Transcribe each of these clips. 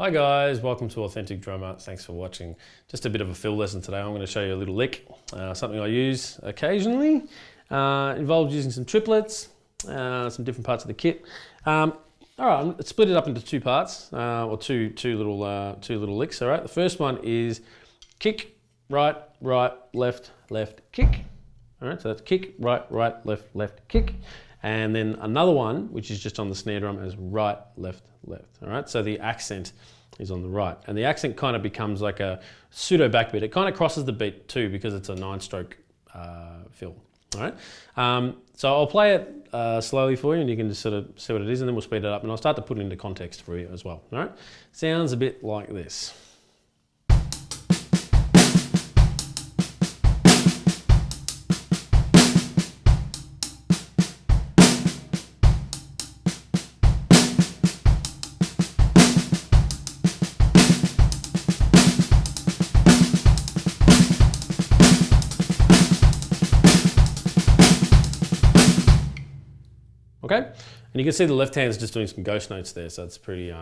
Hi guys, welcome to Authentic Drummer. Thanks for watching. Just a bit of a fill lesson today. I'm going to show you a little lick, something I use occasionally. Involves using some triplets, some different parts of the kit. All right, let's split it up into two parts, or two little licks. All right, the first one is kick, right, left, kick. All right, so that's kick, right, left, kick. And then another one, which is just on the snare drum, as right, left. All right, so the accent is on the right. And the accent kind of becomes like a pseudo backbeat. It kind of crosses the beat too because it's a 9-stroke fill. All right, so I'll play it slowly for you and you can just sort of see what it is, and then we'll speed it up and I'll start to put it into context for you as well. All right, sounds a bit like this. Okay, and you can see the left hand is just doing some ghost notes there, so it's pretty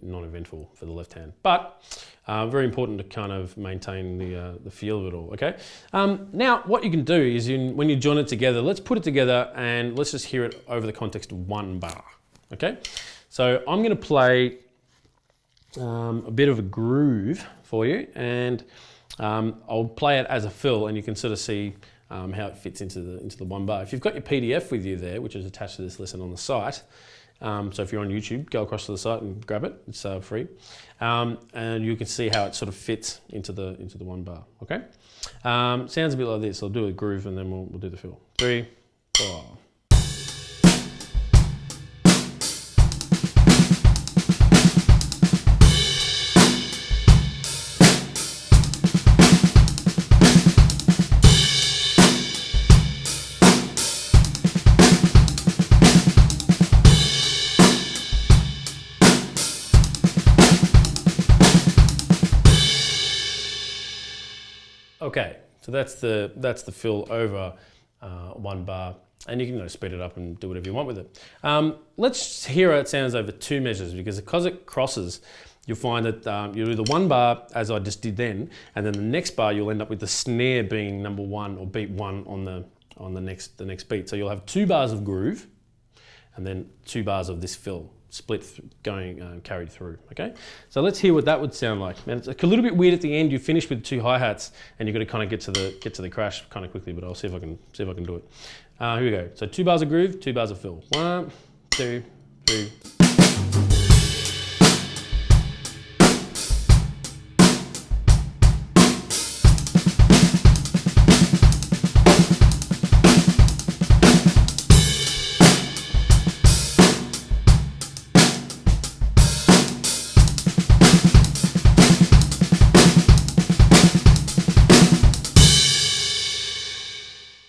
non-eventful for the left hand, but very important to kind of maintain the feel of it all. Okay, now what you can do is when you join it together, let's put it together and let's just hear it over the context of one bar. Okay, so I'm going to play a bit of a groove for you, and I'll play it as a fill, and you can sort of see how it fits into the one bar. If you've got your PDF with you there, which is attached to this lesson on the site, so if you're on YouTube, go across to the site and grab it. It's free, and you can see how it sort of fits into the one bar. Okay, sounds a bit like this. I'll do a groove and then we'll do the fill. 3, 4. Okay, so that's the fill over one bar, and you can speed it up and do whatever you want with it. Let's hear how it sounds over 2 measures, because it crosses, you'll find that you'll do the one bar as I just did then, and then the next bar you'll end up with the snare being number 1 or beat 1 on the next beat. So you'll have 2 bars of groove, and then 2 bars of this fill split carried through. Okay, so let's hear what that would sound like. Man, it's a little bit weird at the end. You finish with 2 hi-hats and you've got to kind of get to the crash kind of quickly, but I'll see if I can do it. Here we go. So 2 bars of groove, 2 bars of fill. 1, 2, 3.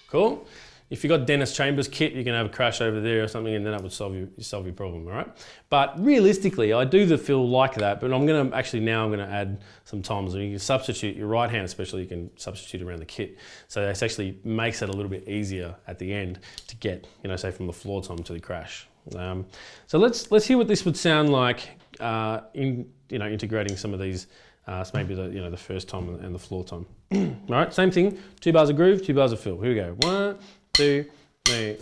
Cool. If you've got Dennis Chambers' kit, you can have a crash over there or something, and then that would solve your problem, all right? But realistically, I do the fill like that, but I'm going to add some toms, and you can substitute your right hand, especially you can substitute around the kit. So this actually makes it a little bit easier at the end to get, say from the floor tom to the crash. So let's hear what this would sound like integrating some of these. So maybe the first tom and the floor tom. All right, same thing. 2 bars of groove, 2 bars of fill. Here we go. 1, 2, 3.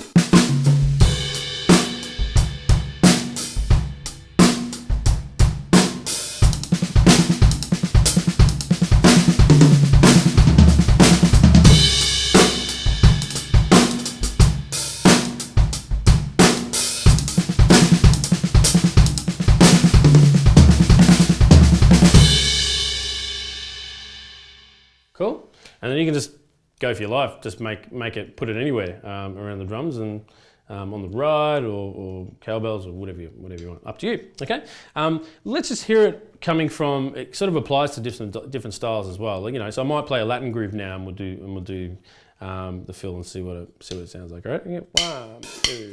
Cool, and then you can just go for your life. Just put it anywhere around the drums and on the ride or cowbells or whatever you want. Up to you. Okay. Let's just hear it coming from. It sort of applies to different styles as well. So I might play a Latin groove now, and we'll do the fill and see what it sounds like. All right. 1, 2.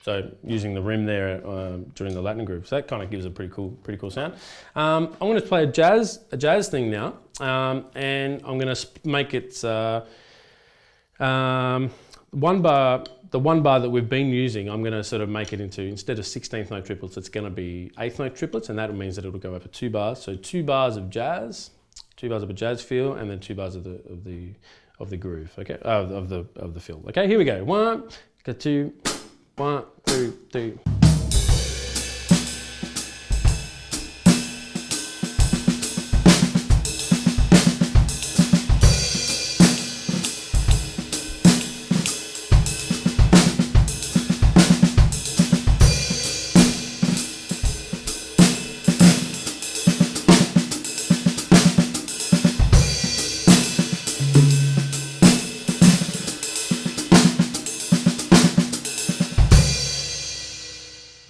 So using the rim there during the Latin groove. So that kind of gives a pretty cool sound. I'm going to play a jazz thing now, and I'm going to make it one bar. The one bar that we've been using, I'm going to sort of make it into, instead of 16th note triplets, it's going to be 8th note triplets, and that means that it'll go over 2 bars. So 2 bars of jazz, 2 bars of a jazz feel, and then 2 bars of the groove. Okay, of the fill. Okay, here we go. 1, 2, 1, 2, 3.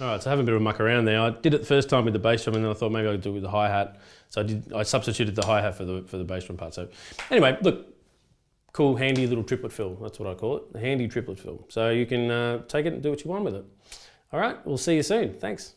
Alright, so having a bit of a muck around there. I did it the first time with the bass drum, and then I thought maybe I'd do it with the hi-hat. So I substituted the hi-hat for the bass drum part. So anyway, look, cool handy little triplet fill. That's what I call it, the handy triplet fill. So you can take it and do what you want with it. Alright, we'll see you soon. Thanks.